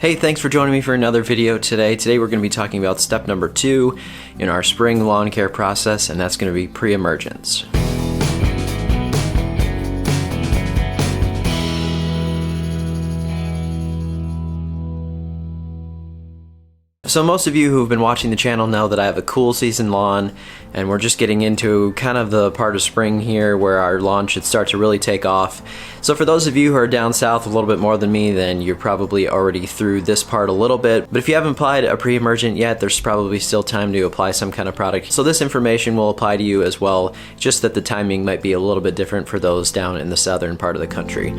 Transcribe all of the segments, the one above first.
Hey, thanks for joining me for another video today. Today we're going to be talking about step number 2 in our spring lawn care process, and that's going to be pre-emergence. So most of you who have been watching the channel know that I have a cool season lawn, and we're just getting into kind of the part of spring here where our lawn should start to really take off. So for those of you who are down south a little bit more than me, then you're probably already through this part a little bit. But if you haven't applied a pre-emergent yet, there's probably still time to apply some kind of product. So this information will apply to you as well, just that the timing might be a little bit different for those down in the southern part of the country.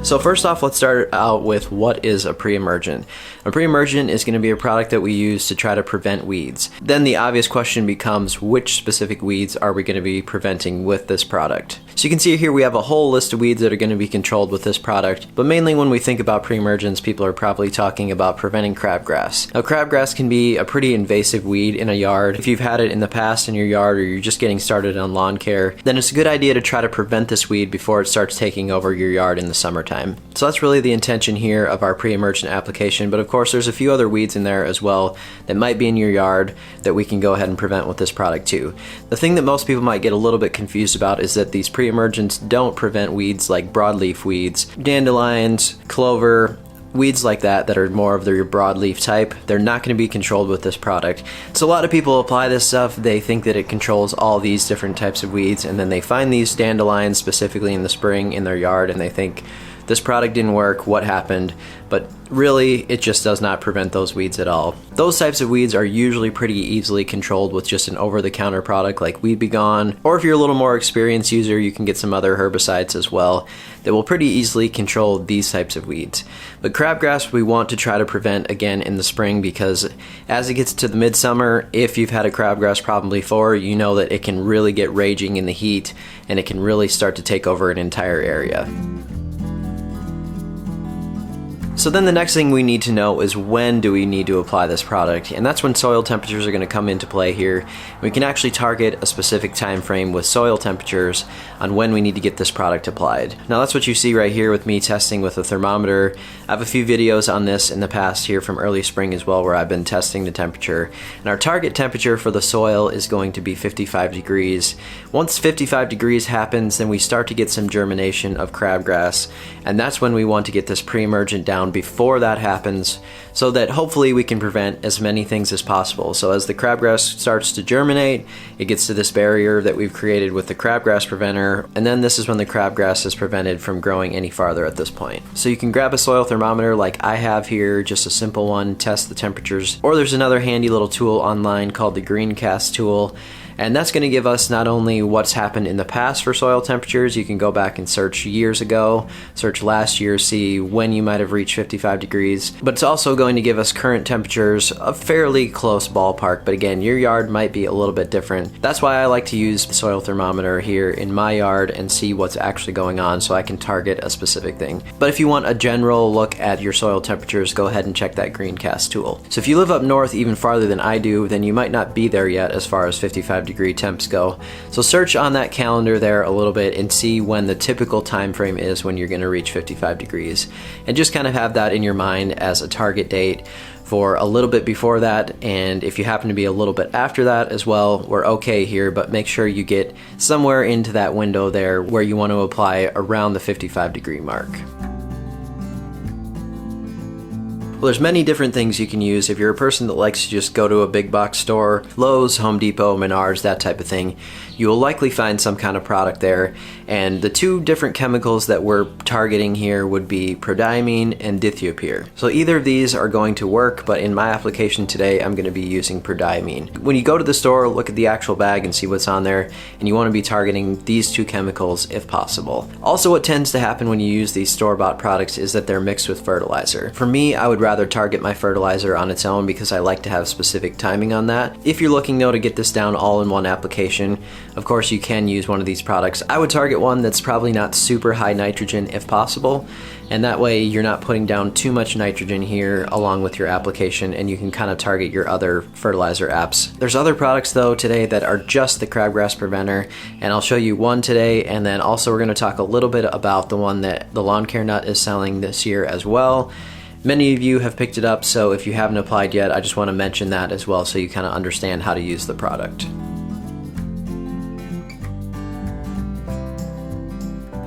So first off, let's start out with what is a pre-emergent. A pre-emergent is going to be a product that we use to try to prevent weeds. Then the obvious question becomes, which specific weeds are we going to be preventing with this product? So you can see here we have a whole list of weeds that are going to be controlled with this product, but mainly when we think about pre-emergents, people are probably talking about preventing crabgrass. Now crabgrass can be a pretty invasive weed in a yard. If you've had it in the past in your yard or you're just getting started on lawn care, then it's a good idea to try to prevent this weed before it starts taking over your yard in the summertime. So that's really the intention here of our pre-emergent application, but of course there's a few other weeds in there as well that might be in your yard that we can go ahead and prevent with this product too. The thing that most people might get a little bit confused about is that these pre-emergents don't prevent weeds like broadleaf weeds, dandelions, clover, weeds like that are more of their broadleaf type. They're not going to be controlled with this product. So a lot of people apply this stuff, they think that it controls all these different types of weeds, and then they find these dandelions specifically in the spring in their yard and they think, this product didn't work, what happened? But really, it just does not prevent those weeds at all. Those types of weeds are usually pretty easily controlled with just an over-the-counter product like Weed B Gone, or if you're a little more experienced user, you can get some other herbicides as well that will pretty easily control these types of weeds. But crabgrass we want to try to prevent again in the spring, because as it gets to the midsummer, if you've had a crabgrass problem before, you know that it can really get raging in the heat and it can really start to take over an entire area. So then the next thing we need to know is, when do we need to apply this product? And that's when soil temperatures are going to come into play here. We can actually target a specific time frame with soil temperatures on when we need to get this product applied. Now that's what you see right here with me testing with a thermometer. I have a few videos on this in the past here from early spring as well where I've been testing the temperature. And our target temperature for the soil is going to be 55 degrees. Once 55 degrees happens, then we start to get some germination of crabgrass, and that's when we want to get this pre-emergent down before that happens, so that hopefully we can prevent as many things as possible. So as the crabgrass starts to germinate, it gets to this barrier that we've created with the crabgrass preventer, and then this is when the crabgrass is prevented from growing any farther at this point. So you can grab a soil thermometer like I have here, just a simple one, test the temperatures, or there's another handy little tool online called the GRANULAR tool. And that's going to give us not only what's happened in the past for soil temperatures, you can go back and search years ago, search last year, see when you might have reached 55 degrees, but it's also going to give us current temperatures, a fairly close ballpark, but again, your yard might be a little bit different. That's why I like to use the soil thermometer here in my yard and see what's actually going on so I can target a specific thing. But if you want a general look at your soil temperatures, go ahead and check that GRANULAR tool. So if you live up north even farther than I do, then you might not be there yet as far as 55 degree temps go. So search on that calendar there a little bit and see when the typical time frame is when you're going to reach 55 degrees. And just kind of have that in your mind as a target date for a little bit before that, and if you happen to be a little bit after that as well, we're okay here, but make sure you get somewhere into that window there where you want to apply around the 55 degree mark. Well, there's many different things you can use. If you're a person that likes to just go to a big box store, Lowe's, Home Depot, Menards, that type of thing, you will likely find some kind of product there. And the two different chemicals that we're targeting here would be prodiamine and dithiopyr. So either of these are going to work, but in my application today, I'm going to be using prodiamine. When you go to the store, look at the actual bag and see what's on there, and you want to be targeting these two chemicals if possible. Also, what tends to happen when you use these store-bought products is that they're mixed with fertilizer. For me, I would rather target my fertilizer on its own because I like to have specific timing on that. If you're looking though to get this down all in one application, of course you can use one of these products. I would target one that's probably not super high nitrogen if possible, and that way you're not putting down too much nitrogen here along with your application, and you can kind of target your other fertilizer apps. There's other products though today that are just the crabgrass preventer, and I'll show you one today, and then also we're going to talk a little bit about the one that the Lawn Care Nut is selling this year as well. Many of you have picked it up, so if you haven't applied yet, I just want to mention that as well so you kind of understand how to use the product.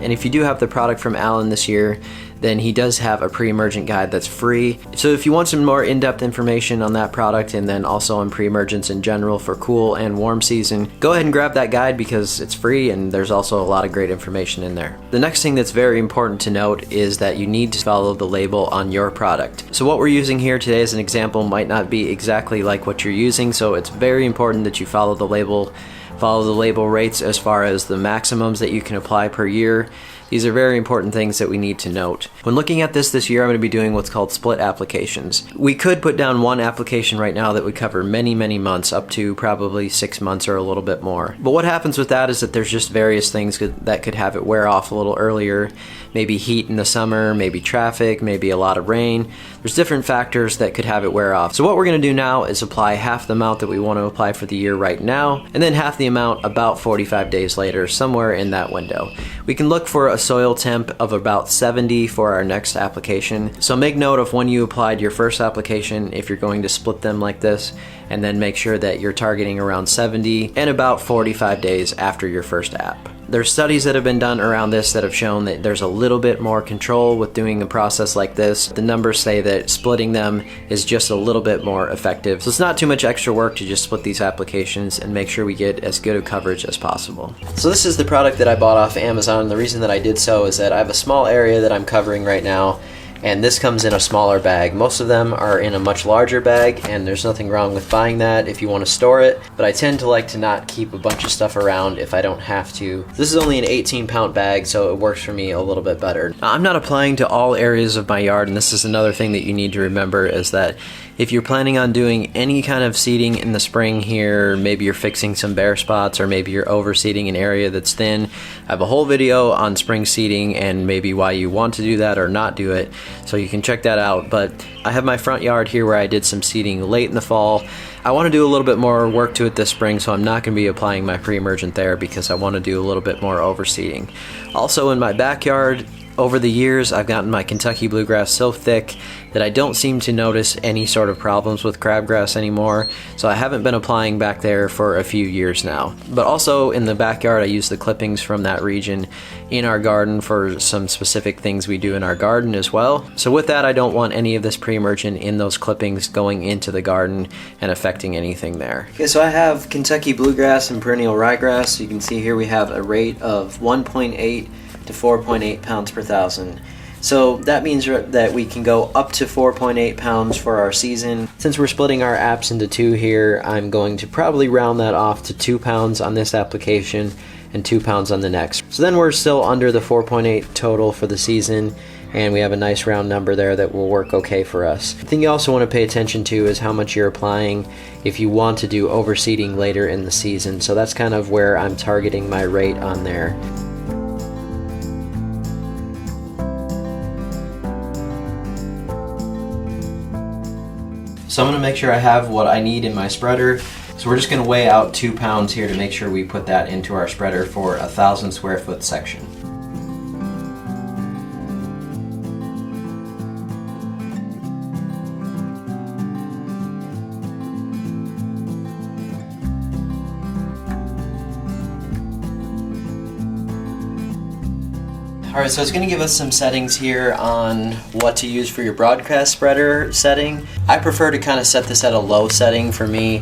And if you do have the product from Alan this year, then he does have a pre-emergent guide that's free. So if you want some more in-depth information on that product and then also on pre-emergents in general for cool and warm season, go ahead and grab that guide because it's free and there's also a lot of great information in there. The next thing that's very important to note is that you need to follow the label on your product. So what we're using here today as an example might not be exactly like what you're using, so it's very important that you follow the label rates as far as the maximums that you can apply per year. These are very important things that we need to note. When looking at this year, I'm going to be doing what's called split applications. We could put down one application right now that would cover many months, up to probably 6 months or a little bit more. But what happens with that is that there's just various things that could have it wear off a little earlier. Maybe heat in the summer, maybe traffic, maybe a lot of rain. There's different factors that could have it wear off. So what we're going to do now is apply half the amount that we want to apply for the year right now, and then half the amount about 45 days later, somewhere in that window. We can look for a soil temp of about 70 for our next application. So make note of when you applied your first application if you're going to split them like this, and then make sure that you're targeting around 70 and about 45 days after your first app. There's studies that have been done around this that have shown that there's a little bit more control with doing a process like this. The numbers say that splitting them is just a little bit more effective. So it's not too much extra work to just split these applications and make sure we get as good a coverage as possible. So this is the product that I bought off Amazon. The reason that I did so is that I have a small area that I'm covering right now, and this comes in a smaller bag. Most of them are in a much larger bag, and there's nothing wrong with buying that if you want to store it, but I tend to like to not keep a bunch of stuff around if I don't have to. This is only an 18-pound bag, so it works for me a little bit better. Now, I'm not applying to all areas of my yard, and this is another thing that you need to remember is that if you're planning on doing any kind of seeding in the spring here, maybe you're fixing some bare spots or maybe you're overseeding an area that's thin, I have a whole video on spring seeding and maybe why you want to do that or not do it, so you can check that out. But I have my front yard here where I did some seeding late in the fall. I want to do a little bit more work to it this spring, so I'm not going to be applying my pre-emergent there because I want to do a little bit more overseeding. Also in my backyard, over the years, I've gotten my Kentucky bluegrass so thick that I don't seem to notice any sort of problems with crabgrass anymore, so I haven't been applying back there for a few years now. But also in the backyard, I use the clippings from that region in our garden for some specific things we do in our garden as well. So with that, I don't want any of this pre-emergent in those clippings going into the garden and affecting anything there. Okay, so I have Kentucky bluegrass and perennial ryegrass. You can see here we have a rate of 1.8 to 4.8 pounds per thousand. So that means that we can go up to 4.8 pounds for our season. Since we're splitting our apps into two here, I'm going to probably round that off to 2 pounds on this application and 2 pounds on the next. So then we're still under the 4.8 total for the season, and we have a nice round number there that will work okay for us. The thing you also want to pay attention to is how much you're applying if you want to do overseeding later in the season. So that's kind of where I'm targeting my rate on there. So I'm going to make sure I have what I need in my spreader. So we're just going to weigh out 2 pounds here to make sure we put that into our spreader for a 1,000 square foot section. Alright, so it's going to give us some settings here on what to use for your broadcast spreader setting. I prefer to kind of set this at a low setting for me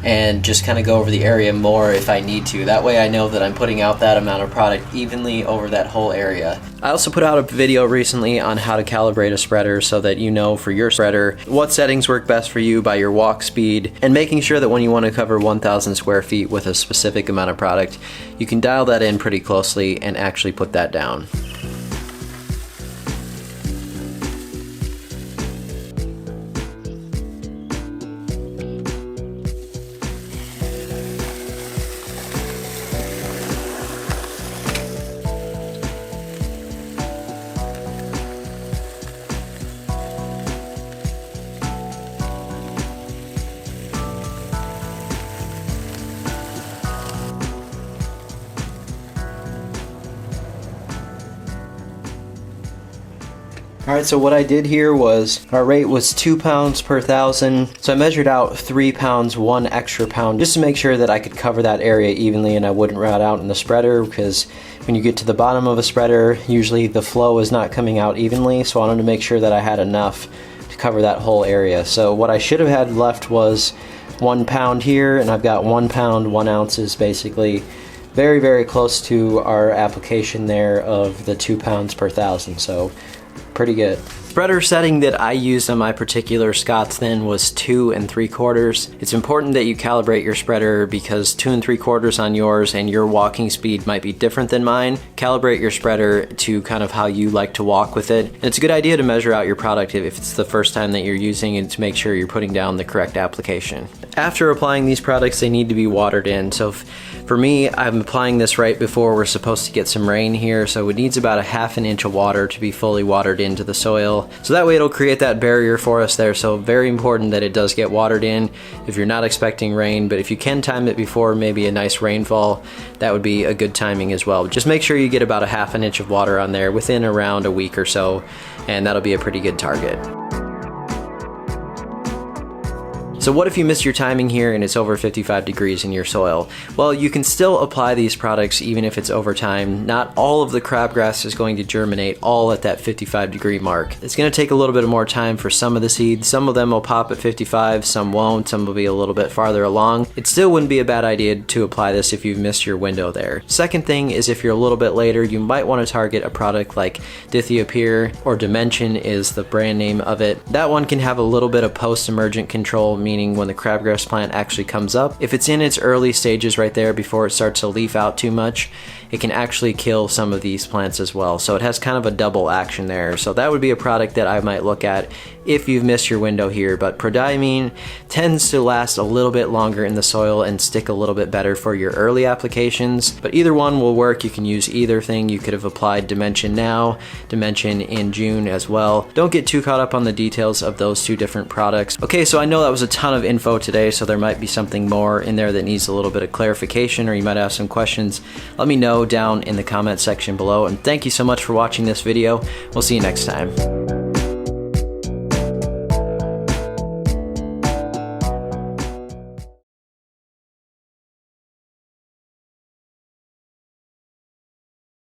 and just kind of go over the area more if I need to. That way I know that I'm putting out that amount of product evenly over that whole area. I also put out a video recently on how to calibrate a spreader so that you know for your spreader what settings work best for you by your walk speed, and making sure that when you want to cover 1,000 square feet with a specific amount of product, you can dial that in pretty closely and actually put that down. Alright, so what I did here was, our rate was 2 pounds per 1,000, so I measured out 3 pounds, 1 extra pound, just to make sure that I could cover that area evenly and I wouldn't rot out in the spreader, because when you get to the bottom of a spreader, usually the flow is not coming out evenly, so I wanted to make sure that I had enough to cover that whole area. So what I should have had left was 1 pound here, and I've got 1 pound, 1 ounces basically. Very, very close to our application there of the 2 pounds per 1,000, so pretty good. Spreader setting that I used on my particular Scots then was 2 3/4. It's important that you calibrate your spreader because 2 3/4 on yours and your walking speed might be different than mine. Calibrate your spreader to kind of how you like to walk with it. And it's a good idea to measure out your product if it's the first time that you're using it to make sure you're putting down the correct application. After applying these products, they need to be watered in. So for me, I'm applying this right before we're supposed to get some rain here, so it needs about a 1/2 inch of water to be fully watered into the soil. So that way it'll create that barrier for us there, so very important that it does get watered in if you're not expecting rain, but if you can time it before maybe a nice rainfall, that would be a good timing as well. Just make sure you get about a 1/2 inch of water on there within around a week or so, and that'll be a pretty good target. So what if you missed your timing here and it's over 55 degrees in your soil? Well, you can still apply these products even if it's over time. Not all of the crabgrass is going to germinate all at that 55 degree mark. It's going to take a little bit more time for some of the seeds. Some of them will pop at 55, some won't, some will be a little bit farther along. It still wouldn't be a bad idea to apply this if you've missed your window there. Second thing is if you're a little bit later, you might want to target a product like dithiopyr, or Dimension is the brand name of it. That one can have a little bit of post-emergent control, meaning when the crabgrass plant actually comes up. If it's in its early stages right there before it starts to leaf out too much, it can actually kill some of these plants as well. So it has kind of a double action there. So that would be a product that I might look at if you've missed your window here. But prodiamine tends to last a little bit longer in the soil and stick a little bit better for your early applications. But either one will work. You can use either thing. You could have applied Dimension now, Dimension in June as well. Don't get too caught up on the details of those two different products. Okay, so I know that was a ton of info today, so there might be something more in there that needs a little bit of clarification, or you might have some questions. Let me know down in the comment section below, and thank you so much for watching this video. We'll see you next time.